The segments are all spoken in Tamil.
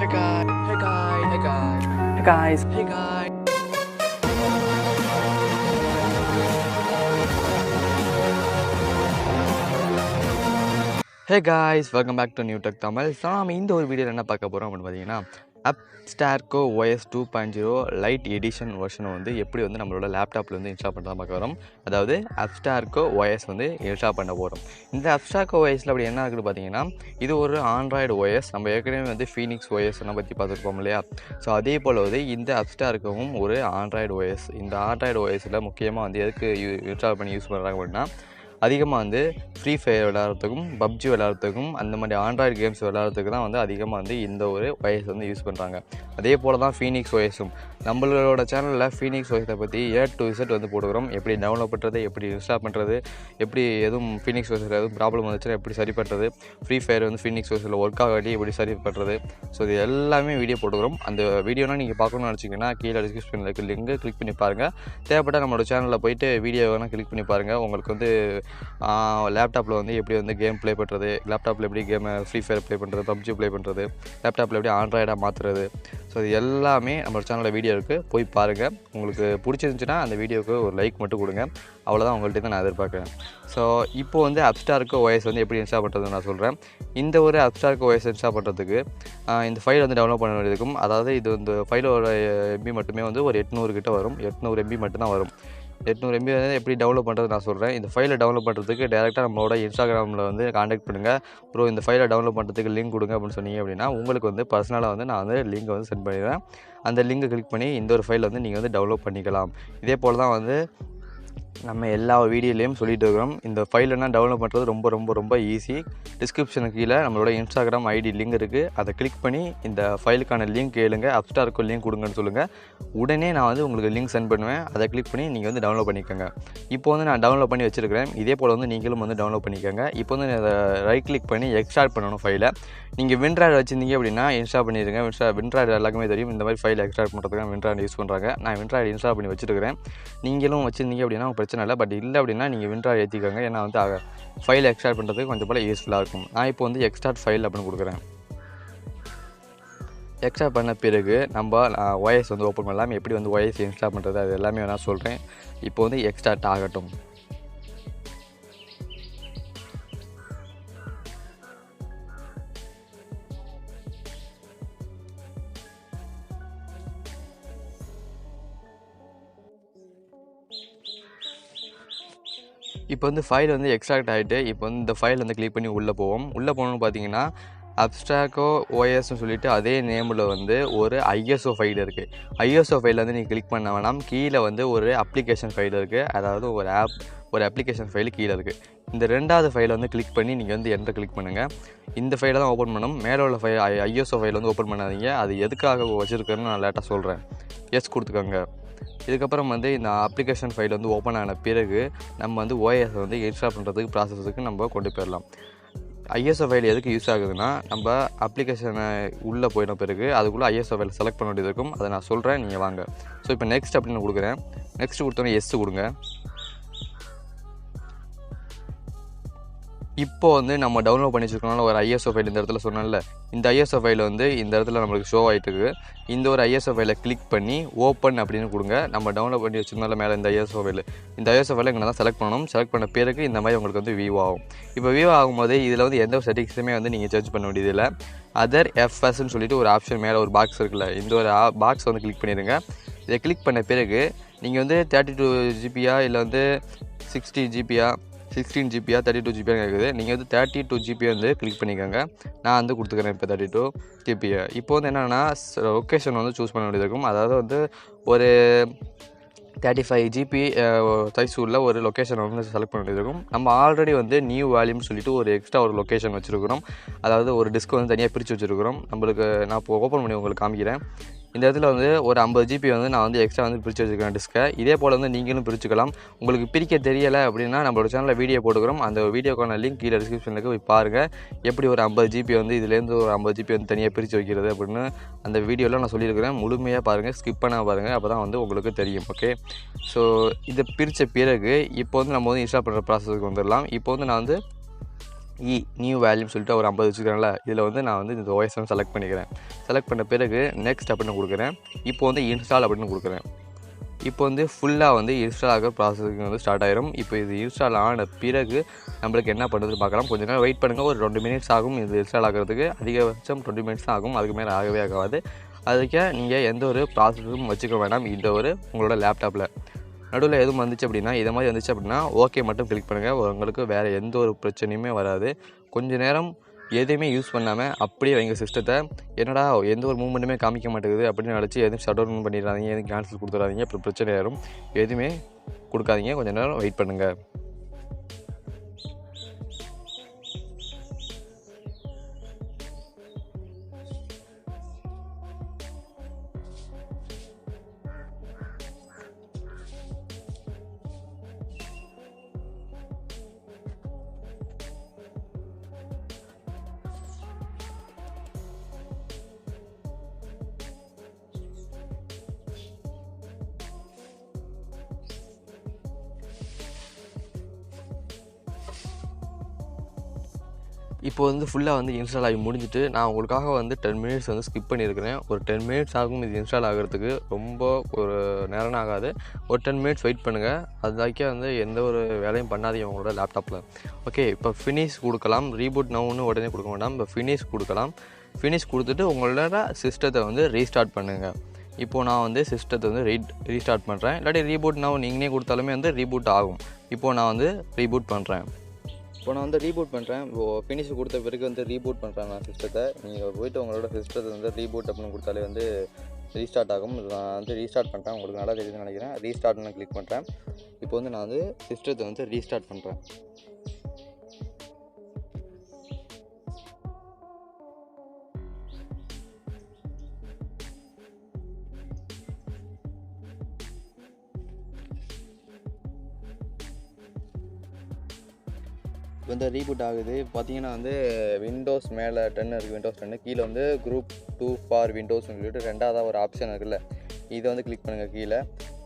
Hey guys. Hey guys. Hey guys. Hey guys. Hey guys. Hey guys, welcome back to New Tech Tamil. So நம்ம இந்த ஒரு வீடியோவில் என்ன பார்க்க போகிறோம் அப்படின்னு பார்த்தீங்கன்னா Abstergo OS 2.0 லைட் எடிஷன் வெர்ஷனை வந்து எப்படி வந்து நம்மளோட லேப்டாப்பில் வந்து இன்ஸ்டால் பண்ணுறதா பார்க்க வரோம். அதாவது Abstergo OS வந்து இன்ஸ்டால் பண்ண போகிறோம். இந்த Abstergo OSல அப்படி என்ன ஆகுது பார்த்தீங்கன்னா, இது ஒரு ஆண்ட்ராய்டு OS. நம்ம ஏற்கனவே வந்து ஃபீனிக்ஸ் OS பற்றி பார்த்துருப்போம் இல்லையா? ஸோ அதே போல் வந்து இந்த Abstergoவும் ஒரு ஆண்ட்ராய்டு OS. இந்த ஆண்ட்ராய்டு OSல முக்கியமாக வந்து எதுக்கு இன்ஸ்டால் பண்ணி யூஸ் பண்ணுறாங்க அப்படின்னா, அதிகமாக வந்து ஃப்ரீ ஃபயர் விளையாடுறதுக்கும் பப்ஜி விளையாடுறதுக்கும் அந்த மாதிரி ஆண்ட்ராய்டு கேம்ஸ் விளையாடுறதுக்கு தான் வந்து அதிகமாக வந்து இந்த ஒரு OS வந்து யூஸ் பண்ணுறாங்க. அதே போல் தான் ஃபீனிக்ஸ் OSம். நம்மளோட சேனலில் ஃபீனிக்ஸ் OSை பற்றி A to Z வந்து போடுகிறோம். எப்படி டவுன்லோட் பண்ணுறது, எப்படி இன்ஸ்டால் பண்ணுறது, எப்படி எதுவும் ஃபீனிக்ஸ் OSில் எதுவும் ப்ராப்ளம் வந்துச்சுன்னா எப்படி சரி பண்ணுறது, ஃப்ரீ ஃபயர் வந்து ஃபீனிக்ஸ் OSில் ஒர்க் ஆகாட்டி எப்படி சரி பண்ணுறது, ஸோ இது எல்லாமே வீடியோ போட்டுக்கிறோம். அந்த வீடியோனால் நீங்கள் பார்க்கணும்னு நினச்சிங்கன்னா கீழே டிஸ்கிரிப்ஷனில் இருக்க லிங்கு கிளிக் பண்ணி பாருங்கள். தேவைப்பட்டால் நம்மளோட சேனலில் போய்ட்டு வீடியோ வேணால் கிளிக் பண்ணி பாருங்கள். உங்களுக்கு வந்து லேப்டாப்பில் வந்து எப்படி வந்து கேம் ப்ளே பண்ணுறது, லேப்டாப்பில் எப்படி கேமை ஃப்ரீ ஃபயர் ப்ளே பண்ணுறது, பப்ஜி ப்ளே பண்ணுறது, லேப்டாப்பில் எப்படி ஆண்ட்ராய்டாக மாற்றுறது, ஸோ இது எல்லாமே நம்மளோட சேனலில் வீடியோ இருக்குது, போய் பாருங்கள். உங்களுக்கு பிடிச்சிருந்துச்சுன்னா அந்த வீடியோவுக்கு ஒரு லைக் மட்டும் கொடுங்க. அவ்வளோதான் உங்கள்கிட்ட தான் நான் எதிர்பார்க்குறேன். ஸோ இப்போ வந்து Abstergo OS வந்து எப்படி இன்ஸ்டால் பண்ணுறதுன்னு நான் சொல்கிறேன். இந்த ஒரு Abstergo OS இன்ஸ்டால் பண்ணுறதுக்கு இந்த ஃபைல் வந்து டவுன்லோட் பண்ண வேண்டியிருக்கும். அதாவது இது இந்த ஃபைலோட MB மட்டுமே வந்து ஒரு 800 கிட்ட வரும். 800 MB மட்டும்தான் வரும். 800 MB வந்து எப்படி டவுன்லோட் பண்ணுறது நான் சொல்கிறேன். இந்த ஃபைலை டவுன்லோட் பண்ணுறதுக்கு டேரெக்டாக நம்மளோட இன்ஸ்டாகிராமில் வந்து காண்டாக்ட் பண்ணுங்கள். ப்ரோ இந்த ஃபைலை டவுன்லோட் பண்ணுறதுக்கு லிங்க் கொடுங்க அப்படின்னு சொன்னீங்க அப்படின்னா உங்களுக்கு வந்து பர்சனலாக வந்து நான் வந்து லிங்கை வந்து சென்ட் பண்ணிடுறேன். அந்த லிங்கை கிளிக் பண்ணி இந்த ஒரு ஃபைலை வந்து நீங்கள் வந்து டவுன்லோட் பண்ணிக்கலாம். இதே போல் தான் வந்து நம்ம எல்லா வீடியோலையும் சொல்லிட்டு இருக்கிறோம். இந்த ஃபைலெல்லாம் டவுன்லோட் பண்ணுறது ரொம்ப ரொம்ப ரொம்ப ஈஸி. டிஸ்கிரிப்ஷனுக்கு கீழே நம்மளோட இன்ஸ்டாகிராம் ஐடி லிங்க் இருக்குது. அதை கிளிக் பண்ணி இந்த ஃபைலுக்கான லிங்க் கேளுங்க. Abstergo லிங்க் கொடுங்கன்னு சொல்லுங்கள். உடனே நான் வந்து உங்களுக்கு லிங்க் சென்ட் பண்ணுவேன். அதை கிளிக் பண்ணி நீங்கள் வந்து டவுன்லோட் பண்ணிக்கோங்க. இப்போ வந்து நான் டவுன்லோட் பண்ணி வச்சுருக்கிறேன். இதே போல் வந்து நீங்களும் வந்து டவுன்லோட் பண்ணிக்கோங்க. இப்போ வந்து அதை ரைட் கிளிக் பண்ணி எக்ஸ்ட்ராக்ட் பண்ணணும் ஃபைலை. நீங்கள் வின்ட்ராய்டு வச்சுருந்தீங்க அப்படின்னா இன்ஸ்டால் பண்ணிடுங்க. வின்ட்ராய்டு எல்லாருக்குமே தெரியும் இந்த மாதிரி ஃபைல் எக்ஸ்ட்ராக்ட் பண்ணுறதுக்கு வின்ட்ராய்டு யூஸ் பண்ணுறாங்க. நான் வின்ட்ராய்டு இன்ஸ்டால் பண்ணி வச்சுருக்கிறேன். நீங்களும் வச்சுருந்தீங்க அப்படின்னா பிரச்சனை இல்லை. பட் இல்லை அப்படின்னா நீங்கள் வின்ட்ராய்டு ஏற்றிக்கோங்க. ஏன்னா வந்து ஃபைல் எக்ஸ்ட்ராக்ட் பண்ணுறதுக்கு கொஞ்சம் போல் யூஸ்ஃபுல்லாக இருக்கும். நான் இப்போ வந்து எக்ஸ்ட்ராக்ட் ஃபைல் அப்படின்னு கொடுக்குறேன். எக்ஸ்ட்ரா பண்ண பிறகு நம்ம OS வந்து ஓப்பன் பண்ணலாம். எப்படி வந்து OS இன்ஸ்டால் பண்ணுறது அது எல்லாமே வேணால் சொல்கிறேன். இப்போ வந்து எக்ஸ்ட்ராக்ட் ஆகட்டும். இப்போ வந்து ஃபைல் வந்து எக்ஸ்ட்ராக்ட் ஆகிட்டு இப்போ வந்து இந்த ஃபைல் வந்து கிளிக் பண்ணி உள்ளே போவோம். உள்ளே போகணுன்னு பார்த்தீங்கன்னா Abstergo OSன்னு சொல்லிட்டு அதே நேமில் வந்து ஒரு ISO ஃபைல் இருக்குது. ISO ஃபைல் வந்து நீங்கள் கிளிக் பண்ண வேணாம். கீழே வந்து ஒரு அப்ளிகேஷன் ஃபைல் இருக்குது. அதாவது ஒரு அப்ளிகேஷன் ஃபைல் கீழே இருக்குது. இந்த ரெண்டாவது ஃபைலை வந்து கிளிக் பண்ணி நீங்கள் வந்து என்டர் கிளிக் பண்ணுங்கள். இந்த ஃபைலை தான் ஓப்பன் பண்ணணும். மேலே உள்ள ISO ஃபைல் வந்து ஓப்பன் பண்ணாதீங்க. அது எதுக்காக வச்சுருக்குன்னு நான் லேட்டாக சொல்கிறேன். எஸ் கொடுத்துக்கோங்க. இதுக்கப்புறம் வந்து இந்த அப்ளிகேஷன் ஃபைல் வந்து ஓப்பன் ஆன பிறகு நம்ம வந்து OS வந்து இன்ஸ்டால் பண்ணுறதுக்கு ப்ராசஸுக்கு நம்ம கொண்டு போயிடலாம். ISO ஃபைல் எதுக்கு யூஸ் ஆகுதுன்னா, நம்ம அப்ளிகேஷனை உள்ளே போயின பிறகு அதுக்குள்ளே ISO ஃபைல் செலக்ட் பண்ண வேண்டியது இருக்கும். அதை நான் சொல்கிறேன், நீங்கள் வாங்க. ஸோ இப்போ நெக்ஸ்ட் அப்படின்னு கொடுக்குறேன். நெக்ஸ்ட் கொடுத்தோன்னே எஸ் கொடுங்க. இப்போ வந்து நம்ம டவுன்லோட் பண்ணி வச்சுருக்கனால ஒரு ISO ஃபைல் இந்த இடத்துல சொன்னேன்ல, இந்த ISO ஃபைல் வந்து இந்த இடத்துல நம்மளுக்கு ஷோ ஆகிட்டு இருக்குது. இந்த ஒரு ISO ஃபைலை கிளிக் பண்ணி ஓப்பன் அப்படின்னு கொடுங்க. நம்ம டவுன்லோட் பண்ணி வச்சுருந்தால மேலே இந்த ISO ஃபைலை இங்கே தான் செலக்ட் பண்ணணும். செலக்ட் பண்ண பிறகு இந்த மாதிரி உங்களுக்கு வந்து வியூ ஆகும். இப்போ வியூ ஆகும்போது இதில் வந்து எந்த ஒரு செட்டிங்ஸுமே வந்து நீங்கள் சேஞ்ச் பண்ண வேண்டியதில்லை. அதர் FSன்னு சொல்லிட்டு ஒரு ஆப்ஷன் மேலே ஒரு பாக்ஸ் இருக்குல்ல, இந்த ஒரு பாக்ஸ் வந்து கிளிக் பண்ணிடுங்க. இதை கிளிக் பண்ண பிறகு நீங்கள் வந்து 32 GB இல்லை வந்து 16 GB 32 GB கேட்குது. நீங்கள் வந்து 32 GB வந்து கிளிக் பண்ணிக்கோங்க. நான் வந்து கொடுத்துக்கிறேன் இப்போ 32 GB. இப்போ வந்து என்னென்னா லொக்கேஷன் வந்து சூஸ் பண்ண வேண்டியது இருக்கும். அதாவது வந்து ஒரு 35 GB சைஸ் உள்ள ஒரு லொக்கேஷன் வந்து செலக்ட் பண்ண வேண்டியது இருக்கும். நம்ம ஆல்ரெடி வந்து நியூ வேல்யூம்னு சொல்லிட்டு ஒரு எக்ஸ்ட்ரா ஒரு லொக்கேஷன் வச்சுருக்கிறோம். அதாவது ஒரு டிஸ்க் வந்து தனியாக பிரித்து வச்சுருக்கிறோம். நம்மளுக்கு நான் இப்போ ஓப்பன் பண்ணி உங்களுக்கு காமிக்கிறேன். இந்த இடத்துல வந்து ஒரு 50 GB வந்து நான் வந்து எக்ஸ்ட்ரா வந்து பிரித்து வச்சுருக்கேன் டிஸ்க்கை. இதே போல் வந்து நீங்களும் பிரிச்சுக்கலாம். உங்களுக்கு பிரிக்க தெரியலை அப்படின்னா நம்மளோட சேனலில் வீடியோ போட்டுக்கிறோம். அந்த வீடியோக்கான லிங்க் கீழே டிஸ்கிரிப்ஷனுக்கு போய் பாருங்கள். எப்படி ஒரு 50 GB வந்து இதுலேருந்து ஒரு 50 GB வந்து தனியாக பிரித்து வைக்கிறது அப்படின்னு அந்த வீடியோவில் நான் சொல்லியிருக்கிறேன். முழுமையாக பாருங்கள், ஸ்கிப் பண்ணாமல் பாருங்கள். அப்போ தான் வந்து உங்களுக்கு தெரியும். ஓகே, ஸோ இதை பிரித்த பிறகு இப்போ வந்து நம்ம வந்து இன்ஸ்டால் பண்ணுற ப்ராசஸுக்கு வந்துடலாம். இப்போ வந்து நான் வந்து நியூ வேல்யூன்னு சொல்லிட்டு ஒரு 50 வச்சுக்கிறேன்ல, இதில் வந்து நான் வந்து இந்த OS வந்து செலக்ட் பண்ணிக்கிறேன். செலக்ட் பண்ண பிறகு நெக்ஸ்ட் அப்படின்னு கொடுக்குறேன். இப்போ வந்து இன்ஸ்டால் அப்படின்னு கொடுக்குறேன். இப்போ வந்து ஃபுல்லாக வந்து இன்ஸ்டால் ஆகிற ப்ராசஸிங் வந்து ஸ்டார்ட் ஆயிரும். இப்போ இது இன்ஸ்டால் ஆன பிறகு நம்மளுக்கு என்ன பண்ணுறதுன்னு பார்க்கலாம். கொஞ்சம் நேரம் வெயிட் பண்ணுங்கள். ஒரு 2 மினிட்ஸ் ஆகும் இது இன்ஸ்டால் ஆகிறதுக்கு. அதிகபட்சம் 20 மினிட்ஸ் தான் ஆகும். அதுக்கு மேலே ஆகவே ஆகாது. அதுக்கே நீங்கள் எந்த ஒரு ப்ராசஸும் வச்சுக்க வேண்டாம் இந்த ஒரு உங்களோட லேப்டாப்பில். நடுவில் எதுவும் வந்துச்சு அப்படின்னா, இதை மாதிரி வந்துச்சு அப்படின்னா ஓகே மட்டும் கிளிக் பண்ணுங்கள். உங்களுக்கு வேறு எந்த ஒரு பிரச்சனையுமே வராது. கொஞ்சம் நேரம் எதையுமே யூஸ் பண்ணாமல் அப்படியே வைங்க சிஸ்டத்தை. என்னடா எந்த ஒரு மூவ்மெண்ட்டுமே காமிக்க மாட்டேங்குது அப்படின்னு நினச்சி எதுவும் ஷட் டவுன் பண்ணிடாதீங்க, எதுவும் கேன்சல் கொடுத்துடாதீங்க. அப்புறம் பிரச்சனை ஆயிரும். எதுவுமே கொடுக்காதீங்க. கொஞ்சம் நேரம் வெயிட் பண்ணுங்கள். இப்போ வந்து ஃபுல்லாக வந்து இன்ஸ்டால் ஆகி முடிஞ்சிட்டு நான் உங்களுக்காக வந்து 10 மினிட்ஸ் வந்து ஸ்கிப் பண்ணியிருக்கிறேன். ஒரு 10 மினிட்ஸ் ஆகும் இது இன்ஸ்டால் ஆகிறதுக்கு. ரொம்ப ஒரு நேரம் ஆகாது. ஒரு 10 மினிட்ஸ் வெயிட் பண்ணுங்கள். அதுக்காக வந்து எந்த ஒரு வேலையும் பண்ணாதீங்க உங்களோட லேப்டாப்பில். ஓகே, இப்போ ஃபினிஷ் கொடுக்கலாம். ரீபூட் நவுன்னு உடனே கொடுக்க வேண்டாம். இப்போ ஃபினிஷ் கொடுக்கலாம். ஃபினிஷ் கொடுத்துட்டு உங்களோட சிஸ்டத்தை வந்து ரீஸ்டார்ட் பண்ணுங்கள். இப்போது நான் வந்து சிஸ்டத்தை வந்து ரீஸ்டார்ட் பண்ணுறேன். இல்லாட்டி ரீபூட் நவ் நீங்களே கொடுத்தாலுமே வந்து ரீபூட் ஆகும். இப்போது நான் வந்து ரீபூட் பண்ணுறேன். இப்போ நான் வந்து ரீபூட் பண்ணுறேன். ஃபினிஷ் கொடுத்த பிறகு வந்து ரீபூட் பண்ணுறேன் நான் சிஸ்டத்தை. நீங்கள் போய்ட்டு உங்களோட சிஸ்டத்தை வந்து ரீபூட் அப்படின்னு கொடுத்தாலே வந்து ரீஸ்டார்ட் ஆகும். நான் வந்து ரீஸ்டார்ட் பண்ணுறேன். உங்களுக்கு நல்லா தெரியுதுன்னு நினைக்கிறேன். ரீஸ்டார்ட்னு கிளிக் பண்ணுறேன். இப்போ வந்து நான் வந்து சிஸ்டத்தை வந்து ரீஸ்டார்ட் பண்ணுறேன். வந்து ரீபூட் ஆகுது. பார்த்தீங்கன்னா வந்து விண்டோஸ் மேலே 10 இருக்குது. விண்டோஸ் 10 கீழே வந்து குரூப் 2 ஃபார் விண்டோஸ்னு சொல்லிட்டு ரெண்டாவதாக ஒரு ஆப்ஷன் இருக்குல்ல, இதை வந்து கிளிக் பண்ணுங்கள் கீழே.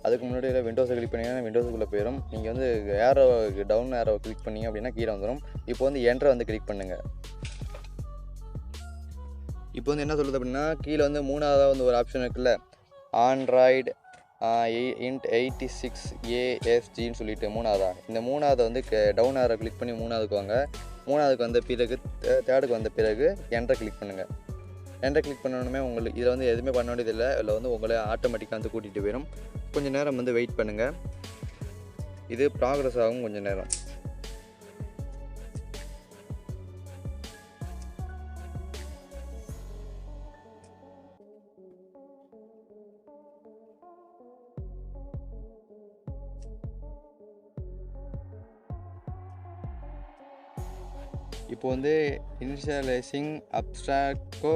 அதுக்கு முன்னாடி விண்டோஸை கிளிக் பண்ணிங்கன்னா விண்டோஸுக்குள்ளே போயிடும். நீங்கள் வந்து ஏரோ டவுன் ஏரோ கிளிக் பண்ணிங்க அப்படின்னா கீழே வந்துடும். இப்போ வந்து என்ட்ரை வந்து கிளிக் பண்ணுங்கள். இப்போ வந்து என்ன சொல்லுது அப்படின்னா, கீழே வந்து மூணாவதாக வந்து ஒரு ஆப்ஷன் இருக்குல்ல, ஆண்ட்ராய்டு இன்ட் 86 ASGன்னு சொல்லிட்டு இந்த மூணாவதை வந்து டவுன் ஆரை கிளிக் பண்ணி மூணாவதுக்கு வாங்க. மூணாவதுக்கு வந்த பிறகு தேர்டுக்கு வந்த பிறகு என்ட்ரை கிளிக் பண்ணுங்கள். என்ட்ரை கிளிக் பண்ணணுமே உங்களுக்கு இதில் வந்து எதுவுமே பண்ண வேண்டியதில்லை. இதில் வந்து உங்களை ஆட்டோமேட்டிக்காக வந்து கூட்டிகிட்டு போயிடும். கொஞ்சம் நேரம் வந்து வெயிட் பண்ணுங்கள். இது ப்ராக்ரஸ் ஆகும் கொஞ்சம் நேரம். இப்போ வந்து இனிஷியலைசிங் அப்ஸ்ட்ராக்டோ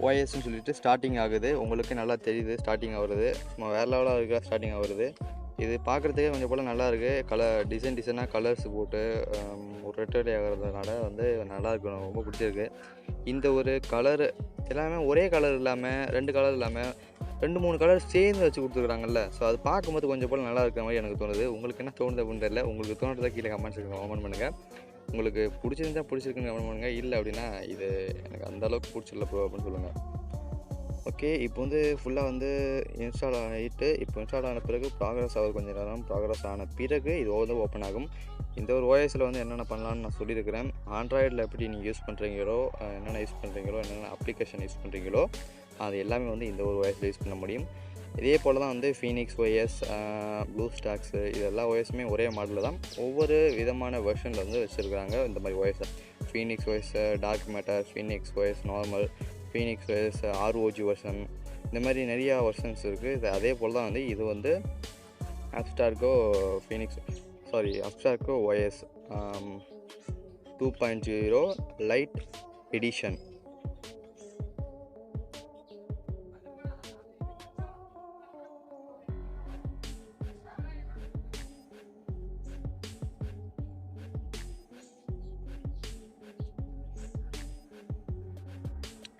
OSன்னு சொல்லிட்டு ஸ்டார்டிங் ஆகுது. உங்களுக்கு நல்லா தெரியுது ஸ்டார்டிங் ஆகுறது. வேறு லெவலாக இருக்கா ஸ்டார்டிங் ஆகுறது. இது பார்க்குறதுக்கே கொஞ்சம் போல் நல்லா இருக்குது. டிசைனாக கலர்ஸ் போட்டு ஒரு ரெட்டடி ஆகிறதுனால வந்து நல்லாயிருக்கு. எனக்கு ரொம்ப பிடிச்சிருக்கு. இந்த ஒரு கலரு எல்லாமே ஒரே கலர் இல்லாமல் 2 கலர் இல்லாமல் 2-3 கலர் சேர்ந்து வச்சு கொடுத்துருக்குறாங்கல்ல. ஸோ அது பார்க்கும்போது கொஞ்சம் போல் நல்லா இருக்கிற மாதிரி எனக்கு தோணுது. உங்களுக்கு என்ன தோணுது அப்படின்னு தெரியல. உங்களுக்கு தோணுறதா கீழே கமெண்ட் பண்ணுங்கள். உங்களுக்கு பிடிச்சிருந்தா பிடிச்சிருக்குன்னு கமெண்ட் பண்ணுங்கள். இல்லை அப்படின்னா இது எனக்கு அந்தளவுக்கு பிடிச்சிடல ப்ரோ அப்படின்னு சொல்லுங்கள். ஓகே, இப்போ வந்து ஃபுல்லாக வந்து இன்ஸ்டால் ஆகிட்டு இப்போ இன்ஸ்டால் ஆன பிறகு ப்ராக்ரஸ் ஆகுது. கொஞ்சம் நேரம் ப்ராக்ரஸ் ஆன பிறகு இது வந்து ஓப்பன் ஆகும். இந்த ஒரு OSயில் வந்து என்னென்ன பண்ணலான்னு நான் சொல்லியிருக்கிறேன். ஆண்ட்ராய்டில் எப்படி நீங்கள் யூஸ் பண்ணுறீங்களோ, என்னென்ன யூஸ் பண்ணுறீங்களோ, என்னென்ன அப்ளிகேஷன் யூஸ் பண்ணுறீங்களோ அது எல்லாமே வந்து இந்த ஒரு OSயில் யூஸ் பண்ண முடியும். இதே போல் தான் வந்து ஃபீனிக்ஸ் OS, ப்ளூஸ்டாக்ஸு இது எல்லா OSமே ஒரே மாடலில் தான். ஒவ்வொரு விதமான வெர்ஷனில் வந்து வச்சுருக்காங்க இந்த மாதிரி OS. Phoenix OS, dark matter, phoenix OS normal, phoenix OS ROG version, இந்த மாதிரி நிறையா வெர்ஷன்ஸ் இருக்குது. இது அதே போல் தான் வந்து இது வந்து அப்ஸ்டார்கோ OS 2.0 லைட் எடிஷன்.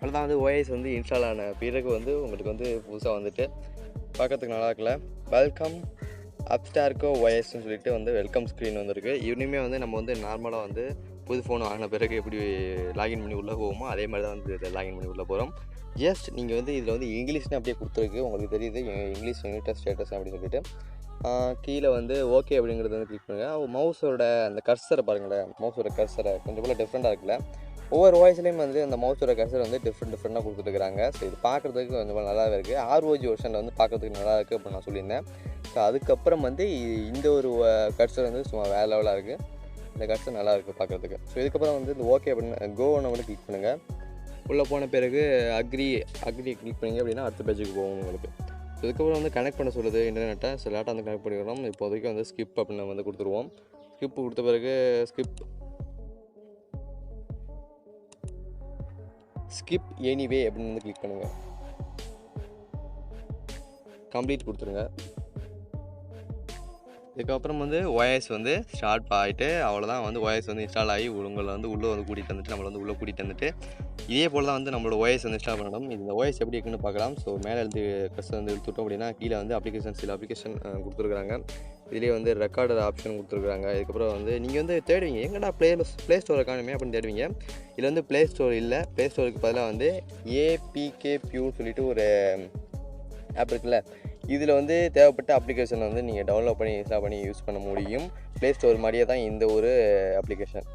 அதுதான் வந்து OS வந்து இன்ஸ்டால் ஆன பிறகு வந்து உங்களுக்கு வந்து புதுசாக வந்துட்டு பார்க்கறதுக்கு நல்லா இருக்குல்ல. வெல்கம் அப்ஸ்டார்கோ OSன்னு சொல்லிட்டு வந்து வெல்கம் ஸ்க்ரீன் வந்துருக்கு. இனிமேல் வந்து நம்ம வந்து நார்மலாக வந்து புது ஃபோன் வாங்கின பிறகு எப்படி லாகின் பண்ணி உள்ளே போவோமோ அதே மாதிரி தான் வந்து லாகின் பண்ணி உள்ளே போகிறோம். ஜஸ்ட் நீங்கள் வந்து இதில் வந்து இங்கிலீஷ்னு அப்படியே கொடுத்துருக்கு, உங்களுக்கு தெரியுது இங்கிலீஷ் யூனிட் ஸ்டேட்டஸ் அப்படின்னு சொல்லிட்டு. கீழே வந்து ஓகே அப்படிங்கிறது வந்து கிளிக் பண்ணுங்கள். மவுஸோட அந்த கர்சரை பாருங்களேன், மவுஸோட கர்சரை கொஞ்சம் போல் டிஃப்ரெண்ட்டாக இருக்குல்ல. ஒவ்வொரு வாய்ஸ்லேயும் வந்து அந்த மவுஸோட கர்சர் வந்து டிஃப்ரெண்ட்டாக கொடுத்துருக்குறாங்க. ஸோ இது பார்க்குறதுக்கு கொஞ்சம் நல்லாவே இருக்குது. ROG வெர்ஷனில் வந்து பார்க்குறதுக்கு நல்லா இருக்குது அப்படின்னு நான் சொல்லியிருந்தேன். ஸோ அதுக்கப்புறம் வந்து இந்த ஒரு கர்சர் வந்து சும்மா வேறு லெவலாக இருக்குது. இந்த கர்சர் நல்லா இருக்குது பார்க்குறதுக்கு. ஸோ இதுக்கப்புறம் வந்து இந்த ஓகே அப்படின்னு கோன்னு வந்து கிளிக் பண்ணுங்கள். உள்ளே போன பிறகு அக்ரி கிளிக் பண்ணிங்க அப்படின்னா அடுத்த பேஜுக்கு போகும் உங்களுக்கு. ஸோ இதுக்கப்புறம் வந்து கனெக்ட் பண்ண சொல்லுது இன்டர்நெட்டை. ஸோ லேட்டாக வந்து கனெக்ட் பண்ணிக்கிறோம். இப்போதைக்கு வந்து ஸ்கிப் அப்படின்னு வந்து கொடுத்துருவோம். ஸ்கிப் கொடுத்த பிறகு ஸ்கிப் எனிவே அப்படின்னு வந்து கிளிக் பண்ணுங்கள். கம்ப்ளீட் கொடுத்துருங்க. இதுக்கப்புறம் வந்து OS வந்து ஸ்டார்ட் ஆகிட்டு அவ்வளோதான். வந்து OS வந்து இன்ஸ்டால் ஆகி உங்களை வந்து உள்ளே வந்து கூட்டிகிட்டு வந்துட்டு நம்மளை வந்து உள்ளே கூட்டிகிட்டு வந்துட்டு இதே போல் தான் வந்து நம்மளோட OS வந்து இன்ஸ்டால் பண்ணணும். இந்த OS எப்படி இருக்குன்னு பார்க்கலாம். ஸோ மேலே கஷ்டம் வந்து எடுத்துட்டோம் அப்படின்னா கீழே வந்து சில அப்ளிகேஷன் கொடுத்துருக்குறாங்க. இதிலே வந்து ரெக்கார்டர் ஆப்ஷன் கொடுத்துருக்குறாங்க. இதுக்கப்புறம் வந்து நீங்கள் வந்து தேடுவீங்க, எங்கடா ப்ளே ஸ்டோர் காணுமே அப்படின்னு தேடுவீங்க. இதில் வந்து ப்ளே ஸ்டோர் இல்லை. ப்ளே ஸ்டோருக்கு பதிலாக வந்து APKPன்னு சொல்லிட்டு ஒரு ஆப் இருக்குல்ல, இதில் வந்து தேவைப்பட்ட அப்ளிகேஷன் வந்து நீங்கள் டவுன்லோட் பண்ணி இன்ஸ்டால் பண்ணி யூஸ் பண்ண முடியும். ப்ளே ஸ்டோர் மாதிரியே தான் இந்த ஒரு அப்ளிகேஷன்.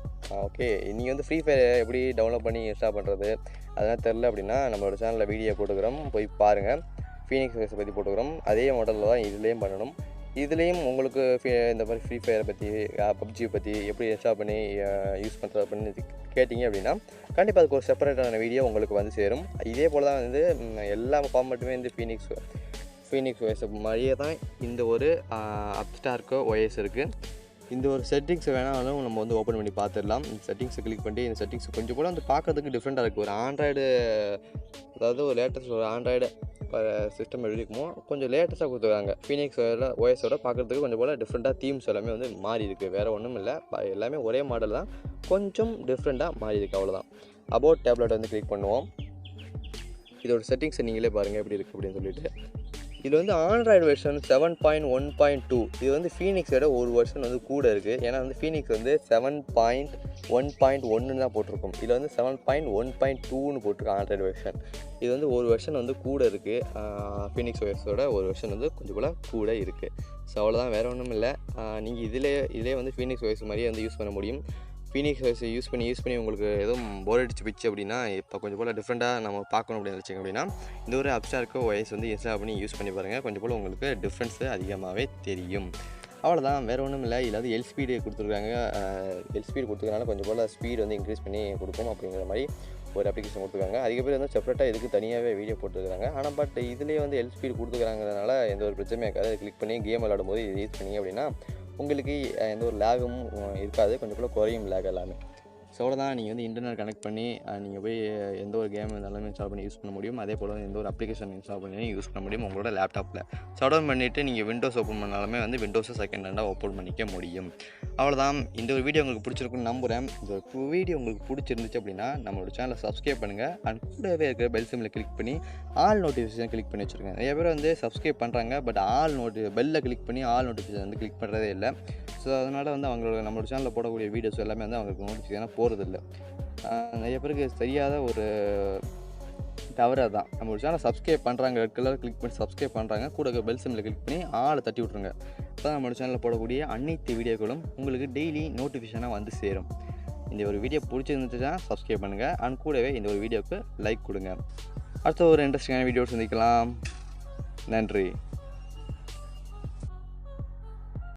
ஓகே, நீங்கள் வந்து ஃப்ரீ ஃபயர் எப்படி டவுன்லோட் பண்ணி இன்ஸ்டால் பண்ணுறது அதெல்லாம் தெரில அப்படின்னா நம்மளோட சேனலில் வீடியோ போட்டுக்கிறோம், போய் பாருங்கள். ஃபீனிக்ஸ் OS பற்றி போட்டுக்கிறோம். அதே மாடலில் தான் இதுலேயும் பண்ணணும். இதுலேயும் உங்களுக்கு இந்த மாதிரி ஃப்ரீ ஃபயரை பற்றி பப்ஜியை பற்றி எப்படி இன்ஸ்டால் பண்ணி யூஸ் பண்ணுறது அப்படின்னு கேட்டிங்க அப்படின்னா கண்டிப்பாக அதுக்கு ஒரு செப்பரேட்டான வீடியோ உங்களுக்கு வந்து சேரும். இதே போல் தான் வந்து எல்லா ஃபார்மேட்டுமே வந்து ஃபீனிக்ஸ் OS மாதிரியே தான் இந்த ஒரு அப்ஸ்டார்கோ OS இருக்குது. இந்த ஒரு செட்டிங்ஸை வேணாலும் நம்ம வந்து ஓப்பன் பண்ணி பார்த்துடலாம். இந்த செட்டிங்ஸை கிளிக் பண்ணி இந்த செட்டிங்ஸ் கொஞ்சம் கூட வந்து பார்க்குறதுக்கு டிஃப்ரெண்ட்டாக இருக்குது. ஒரு ஆண்ட்ராய்டு, அதாவது ஒரு லேட்டஸ்ட் ஒரு ஆண்ட்ராய்டு சிஸ்டம் எப்படி இருக்குமோ கொஞ்சம் லேட்டஸ்ட்டாக கொடுத்துருக்காங்க. ஃபீனிக்ஸ் OSோட பார்க்குறதுக்கு கொஞ்சம் போல் டிஃப்ரெண்ட்டாக தீம்ஸ் எல்லாமே வந்து மாறி இருக்குது. வேறு ஒன்றும் இல்லை, எல்லாமே ஒரே மாடல் தான், கொஞ்சம் டிஃப்ரெண்ட்டாக மாறி இருக்குது, அவ்வளோதான். அபவுட் டேப்லெட் வந்து கிளிக் பண்ணுவோம். இதோட செட்டிங்ஸை நீங்களே பாருங்கள் எப்படி இருக்குது அப்படின்னு சொல்லிட்டு. இதில் வந்து ஆண்ட்ராய்டு வெர்ஷன் 7.1.2. இது வந்து ஃபீனிக்ஸோட ஒரு வெர்ஷன் வந்து கூட இருக்குது. ஏன்னா வந்து ஃபீனிக்ஸ் வந்து 7.1.1 தான் போட்டிருக்கும். இதில் வந்து 7.1.2ன்னு போட்டிருக்கோம் ஆண்ட்ராய்டு வெர்ஷன். இது வந்து ஒரு வெர்ஷன் வந்து கூட இருக்குது. ஃபீனிக்ஸ் OSோட ஒரு வெர்ஷன் வந்து கொஞ்சம் போல் கூட இருக்குது. ஸோ அவ்வளோதான், வேறு ஒன்றும் இல்லை. நீங்கள் இதிலே வந்து ஃபீனிக்ஸ் OS மாதிரியே வந்து யூஸ் பண்ண முடியும். ஃபீனிக்ஸ் OS யூஸ் பண்ணி உங்களுக்கு எதுவும் போர் அடிச்சு போச்சு அப்படின்னா, இப்போ கொஞ்சம் போல் டிஃப்ரெண்ட்டாக நம்ம பார்க்கணும் அப்படின்னு நினச்சிங்க அப்படின்னா இந்த ஒரு அப்ஸ்டார்கோ OS வந்து இன்ஸ்டால் பண்ணி யூஸ் பண்ணி பாருங்கள். கொஞ்சம் போல் உங்களுக்கு டிஃப்ரென்ஸு அதிகமாகவே தெரியும். அவ்வளோதான், வேறு ஒன்றும் இல்லை. இதில் வந்து எல்ஸ்பீடு கொடுத்துருக்காங்க. எல்ஸ்பீடு கொடுத்துருக்கனால கொஞ்சம் போல் ஸ்பீடு வந்து இன்க்ரீஸ் பண்ணி கொடுக்கும் அப்படிங்கிற மாதிரி ஒரு அப்ளிகேஷன் கொடுத்துருக்காங்க. அதுக்கு பேர் வந்து செப்பரேட்டாக இதுக்கு தனியாகவே வீடியோ போட்டுருக்காங்க. ஆனால் பட் இதுலேயே வந்து எல்ஸ்பீடு கொடுத்துருக்காங்கிறதுனால எந்த ஒரு பிரச்சனையும் இருக்காது. கிளிக் பண்ணி கேம் விளாடும் போது இது யூஸ் பண்ணிங்க அப்படின்னா உங்களுக்கு எந்த ஒரு லேகும் இருக்காது, கொஞ்சம் கூட குறையும் லேக் எல்லாமே. ஸோ அவ்வளோதான், நீங்கள் வந்து இன்டர்நெட் கனெக்ட் பண்ணி நீங்கள் போய் எந்த ஒரு கேம் இருந்தாலும் இன்ஸ்டால் பண்ணி யூஸ் பண்ண முடியும். அதே போல் எந்த ஒரு அப்ளிகேஷன் இன்ஸ்டால் பண்ணி யூஸ் பண்ண முடியும் உங்களோட லேப்டாப்பில். ஷட் டவுன் பண்ணிவிட்டு நீங்கள் விண்டோஸ் ஓப்பன் பண்ணாலுமே வந்து விண்டோஸை செகண்ட் ஹேண்டாக ஓப்பன் பண்ணிக்க முடியும். அவ்வளோதான், இந்த ஒரு வீடியோ உங்களுக்கு பிடிச்சிருக்குன்னு நம்புகிறேன். இந்த ஒரு வீடியோ உங்களுக்கு பிடிச்சிருந்துச்சு அப்படின்னா நம்மளோட சேனலை சப்ஸ்கிரைப் பண்ணுங்கள். அண்ட் கூடவே இருக்கிற பெல் சிம்மில் கிளிக் பண்ணி ஆல் நோட்டிஃபிகேஷன் கிளிக் பண்ணி வச்சுருக்கேன். நிறைய பேர் வந்து சப்ஸ்கிரைப் பண்ணுறாங்க, பட் பெல்லை கிளிக் பண்ணி ஆல் நோட்டிஃபிகேஷன் வந்து கிளிக் பண்ணுறதே இல்லை. ஸோ அதனால் வந்து நம்மளோட சேனலில் போடக்கூடிய வீடியோஸ் எல்லாமே வந்து அவங்களுக்கு நோட்டிஃபிகேஷனாக போகிறதில்ல. நிறைய பேருக்கு தெரியாத ஒரு தவறு தான். நம்மளோட சேனல் சப்ஸ்கிரைப் பண்ணுறாங்க, ரெட் கலர் கிளிக் பண்ணி சப்ஸ்கிரைப் பண்ணுறாங்க, கூட பெல் சிம்மில் கிளிக் பண்ணி ஆளை தட்டி விட்ருங்க. அப்போ நம்மளோட சேனலில் போடக்கூடிய அனைத்து வீடியோக்களும் உங்களுக்கு டெய்லி நோட்டிஃபிகேஷனாக வந்து சேரும். இந்த ஒரு வீடியோ பிடிச்சிருந்துச்சுன்னா சப்ஸ்கிரைப் பண்ணுங்கள். அண்ட் கூடவே இந்த ஒரு வீடியோவுக்கு லைக் கொடுங்க. அடுத்த ஒரு இன்ட்ரெஸ்டிங்கான வீடியோ சந்திக்கலாம். நன்றி.